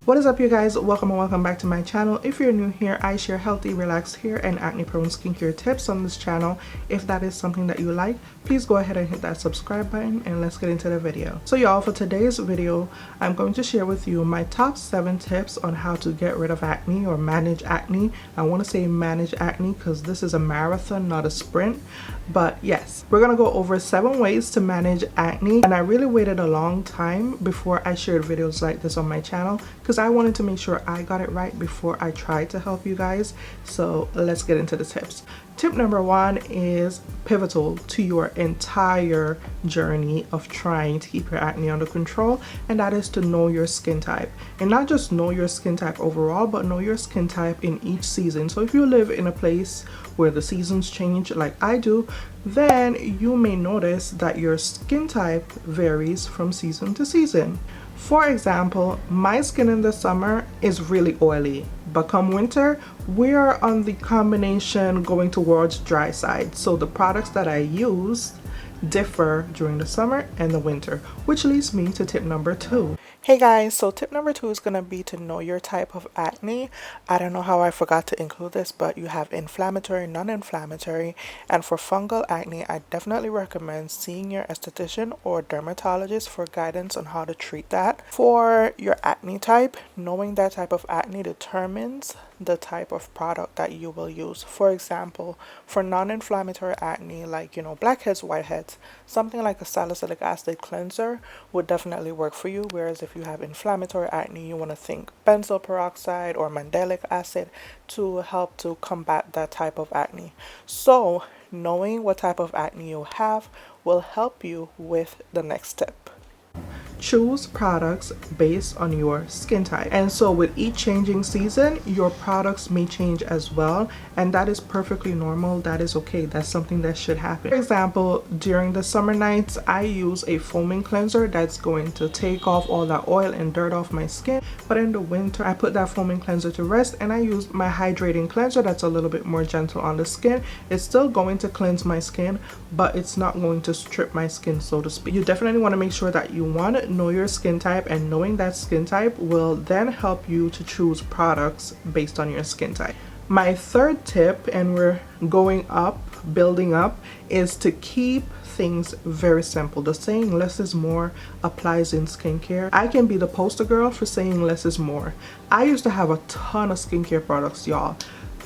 What is up, you guys? Welcome and welcome back to my channel. If you're new here, I share healthy, relaxed hair and acne prone skincare tips on this channel. If that is something that you like, please go ahead and hit that subscribe button and let's get into the video. So y'all, for today's video, I'm going to share with you my top 7 tips on how to get rid of acne or manage acne. I want to say manage acne because this is a marathon, not a sprint. But yes, we're gonna go over 7 ways to manage acne, and I really waited a long time before I shared videos like this on my channel because I wanted to make sure I got it right before I tried to help you guys. So let's get into the tips. Tip number 1 is pivotal to your entire journey of trying to keep your acne under control, and that is to know your skin type. And not just know your skin type overall, but know your skin type in each season. So if you live in a place where the seasons change like I do, then you may notice that your skin type varies from season to season. For example, my skin in the summer is really oily, but come winter, we are on the combination going towards dry side. So the products that I use differ during the summer and the winter, which leads me to tip number 2. Hey guys, so tip number 2 is going to be to know your type of acne. I don't know how I forgot to include this, but you have inflammatory, non-inflammatory, and for fungal acne, I definitely recommend seeing your esthetician or dermatologist for guidance on how to treat that. For your acne type, knowing that type of acne determines the type of product that you will use. For example, for non-inflammatory acne, like blackheads, whiteheads, something like a salicylic acid cleanser would definitely work for you. Whereas if you have inflammatory acne, you want to think benzoyl peroxide or mandelic acid to help to combat that type of acne. So knowing what type of acne you have will help you with the next step. Choose products based on your skin type. And so with each changing season, your products may change as well, and that is perfectly normal. That is okay. That's something that should happen. For example, during the summer nights, I use a foaming cleanser that's going to take off all that oil and dirt off my skin. But in the winter, I put that foaming cleanser to rest and I use my hydrating cleanser that's a little bit more gentle on the skin. It's still going to cleanse my skin, but it's not going to strip my skin, so to speak. You definitely want to make sure that you want to know your skin type, and knowing that skin type will then help you to choose products based on your skin type. My third tip, and we're going up, building up, is to keep things very simple. The saying less is more applies in skincare. I can be the poster girl for saying less is more. I used to have a ton of skincare products, y'all.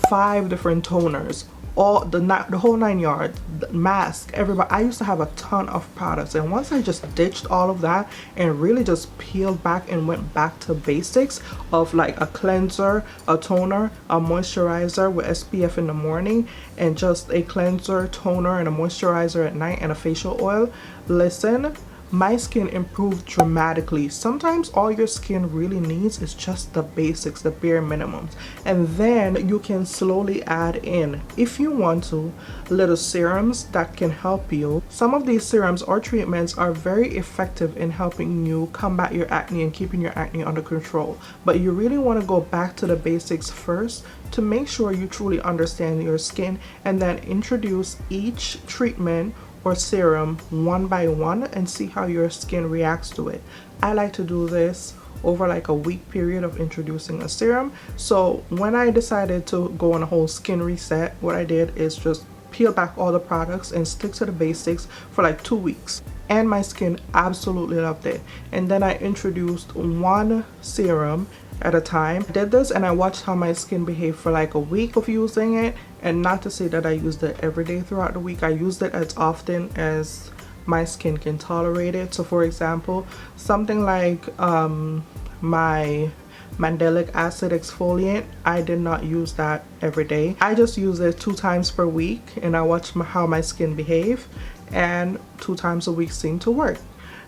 5 different toners, all the whole 9 yards, mask, everybody. I used to have a ton of products, and once I just ditched all of that and really just peeled back and went back to basics of like a cleanser, a toner, a moisturizer with SPF in the morning, and just a cleanser, toner, and a moisturizer at night, and a facial oil. Listen, my skin improved dramatically. Sometimes all your skin really needs is just the basics, the bare minimums, and then you can slowly add in, if you want to, little serums that can help you. Some of these serums or treatments are very effective in helping you combat your acne and keeping your acne under control, but you really want to go back to the basics first to make sure you truly understand your skin, and then introduce each treatment or serum one by one and see how your skin reacts to it. I like to do this over like a week period of introducing a serum. So when I decided to go on a whole skin reset, what I did is just peel back all the products and stick to the basics for like 2 weeks, and my skin absolutely loved it. And then I introduced one serum at a time. I did this and I watched how my skin behaved for like a week of using it, and not to say that I used it every day throughout the week. I used it as often as my skin can tolerate it. So for example, something like my mandelic acid exfoliant, I did not use that every day. I just use it 2 times per week, and I watched how my skin behave, and 2 times a week seemed to work.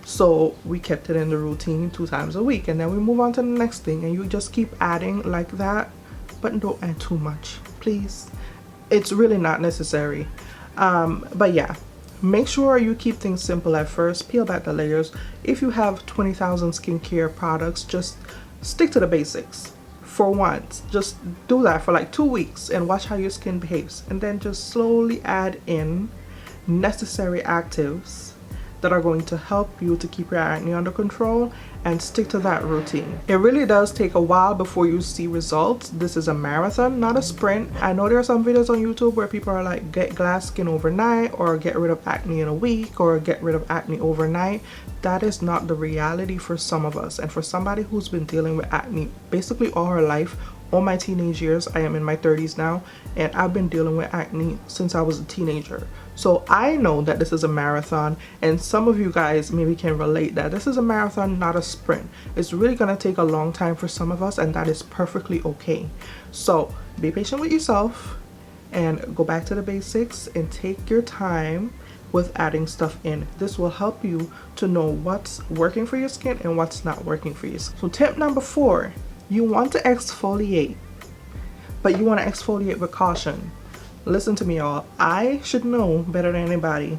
So we kept it in the routine 2 times a week, and then we move on to the next thing, and you just keep adding like that, but don't add too much, please. It's really not necessary. But yeah, make sure you keep things simple at first. Peel back the layers. If you have 20,000 skincare products, just stick to the basics for once. Just do that for like 2 weeks and watch how your skin behaves, and then just slowly add in necessary actives that are going to help you to keep your acne under control and stick to that routine. It really does take a while before you see results. This is a marathon, not a sprint. I know there are some videos on YouTube where people are like, get glass skin overnight, or get rid of acne in a week, or get rid of acne overnight. That is not the reality for some of us. And for somebody who's been dealing with acne basically all her life, all my teenage years, I am in my 30s now, and I've been dealing with acne since I was a teenager. So I know that this is a marathon, and some of you guys maybe can relate that this is a marathon, not a sprint. It's really gonna take a long time for some of us, and that is perfectly okay. So be patient with yourself and go back to the basics and take your time with adding stuff in. This will help you to know what's working for your skin and what's not working for you. So tip number 4, you want to exfoliate, but you want to exfoliate with caution. Listen to me, y'all. I should know better than anybody.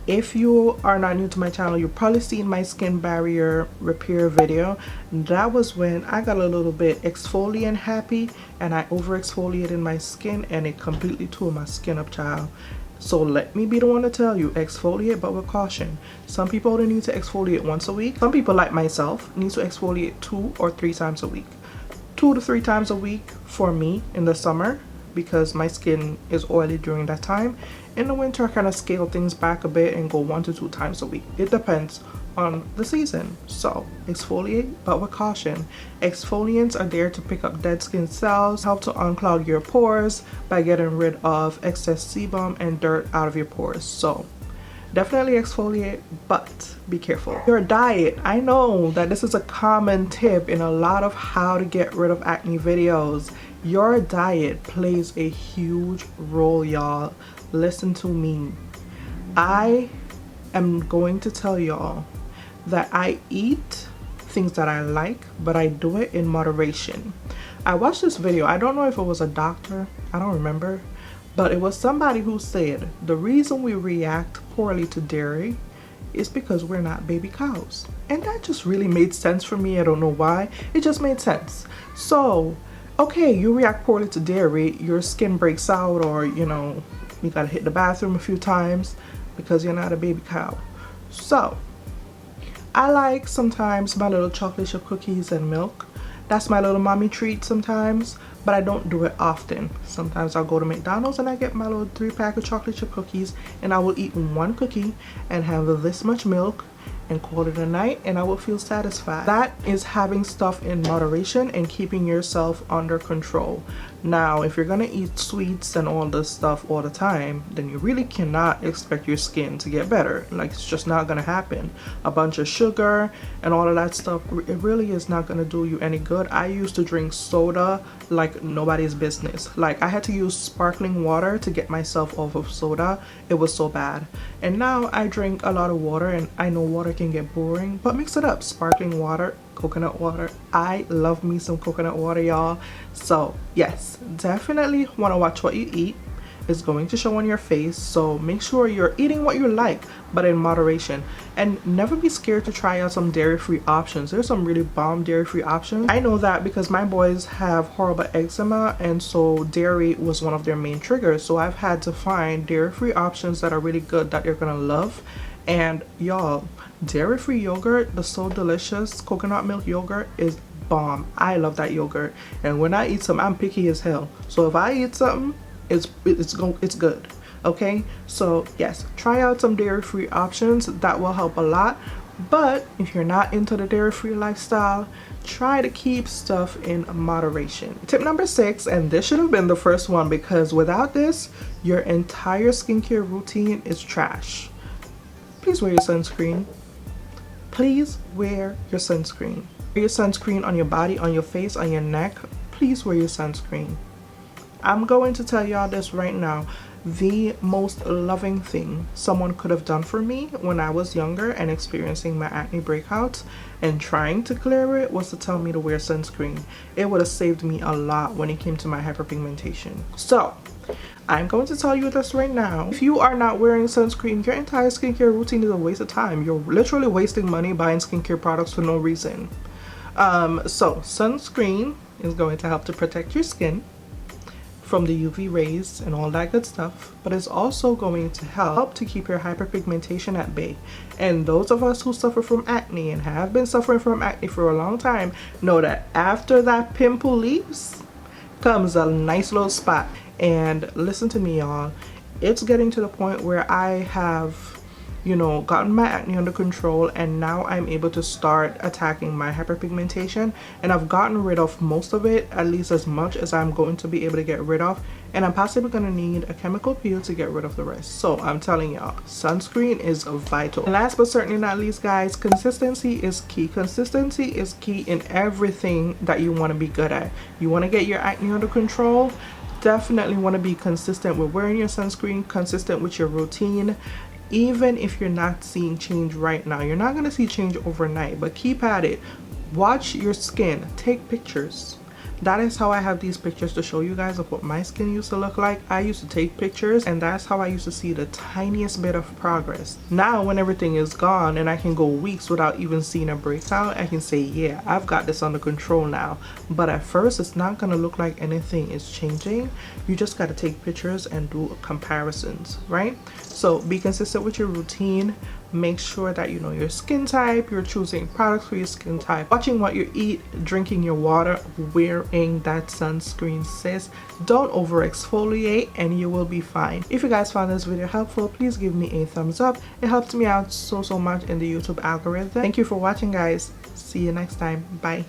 If you are not new to my channel, you've probably seen my skin barrier repair video. That was when I got a little bit exfoliant happy and I over exfoliated my skin and it completely tore my skin up, child. So let me be the one to tell you, exfoliate but with caution. Some people only need to exfoliate once a week. Some people like myself need to exfoliate 2 or 3 times a week. 2 to 3 times a week for me in the summer, because my skin is oily during that time. In the winter I kind of scale things back a bit and go 1 to 2 times a week. It depends on the season. So exfoliate but with caution. Exfoliants are there to pick up dead skin cells, help to unclog your pores by getting rid of excess sebum and dirt out of your pores. So definitely exfoliate, but be careful. Your diet. I know that this is a common tip in a lot of how to get rid of acne videos. Your diet plays a huge role, y'all. Listen to me. I am going to tell y'all that I eat things that I like, but I do it in moderation. I watched this video. I don't know if it was a doctor, I don't remember, but it was somebody who said the reason we react poorly to dairy is because we're not baby cows. And that just really made sense for me. I don't know why. It just made sense. So okay, you react poorly to dairy, your skin breaks out, or you know, you gotta hit the bathroom a few times because you're not a baby cow. So I like sometimes my little chocolate chip cookies and milk. That's my little mommy treat sometimes, but I don't do it often. Sometimes I'll go to McDonald's and I get my little 3-pack of chocolate chip cookies, and I will eat 1 cookie and have this much milk and call it a night, and I will feel satisfied. That is having stuff in moderation and keeping yourself under control. Now, if you're gonna eat sweets and all this stuff all the time, then you really cannot expect your skin to get better. Like, it's just not gonna happen. A bunch of sugar and all of that stuff, it really is not gonna do you any good. I used to drink soda like nobody's business. Like, I had to use sparkling water to get myself off of soda. It was so bad. And now I drink a lot of water, and I know water can get boring, but mix it up. Sparkling water, coconut water. I love me some coconut water, y'all. So yes, definitely want to watch what you eat. It's going to show on your face, so make sure you're eating what you like, but in moderation. And never be scared to try out some dairy-free options. There's some really bomb dairy-free options. I know that because my boys have horrible eczema, and so dairy was one of their main triggers. So I've had to find dairy-free options that are really good, that you're gonna love. And y'all, dairy-free yogurt, the So Delicious coconut milk yogurt, is bomb. I love that yogurt, and when I eat some, I'm picky as hell. So if I eat something, it's good. Okay, so yes, try out some dairy-free options. That will help a lot. But if you're not into the dairy-free lifestyle, try to keep stuff in moderation. Tip number 6, and this should have been the first one, because without this, your entire skincare routine is trash. Please wear your sunscreen. Please wear your sunscreen. Wear your sunscreen on your body, on your face, on your neck. Please wear your sunscreen. I'm going to tell y'all this right now. The most loving thing someone could have done for me when I was younger and experiencing my acne breakouts and trying to clear it was to tell me to wear sunscreen. It would have saved me a lot when it came to my hyperpigmentation. So I'm going to tell you this right now. If you are not wearing sunscreen, your entire skincare routine is a waste of time. You're literally wasting money buying skincare products for no reason. So sunscreen is going to help to protect your skin from the UV rays and all that good stuff, but it's also going to help to keep your hyperpigmentation at bay. And those of us who suffer from acne and have been suffering from acne for a long time know that after that pimple leaves comes a nice little spot. And listen to me, y'all, it's getting to the point where I have, you know, gotten my acne under control, and now I'm able to start attacking my hyperpigmentation, and I've gotten rid of most of it, at least as much as I'm going to be able to get rid of, and I'm possibly going to need a chemical peel to get rid of the rest. So I'm telling y'all, sunscreen is vital. And last but certainly not least, guys, consistency is key. Consistency is key in everything that you want to be good at. You want to get your acne under control, definitely want to be consistent with wearing your sunscreen, consistent with your routine. Even if you're not seeing change right now, you're not going to see change overnight, but keep at it. Watch your skin, take pictures. That is how I have these pictures to show you guys of what my skin used to look like. I used to take pictures, and that's how I used to see the tiniest bit of progress. Now when everything is gone and I can go weeks without even seeing a breakout, I can say, yeah, I've got this under control now. But at first it's not going to look like anything is changing. You just got to take pictures and do comparisons, right? So be consistent with your routine. Make sure that you know your skin type, you're choosing products for your skin type, watching what you eat, drinking your water, wearing that sunscreen, sis. Don't over exfoliate and you will be fine. If you guys found this video helpful, please give me a thumbs up. It helps me out so much in the YouTube algorithm. Thank you for watching, guys. See you next time. Bye.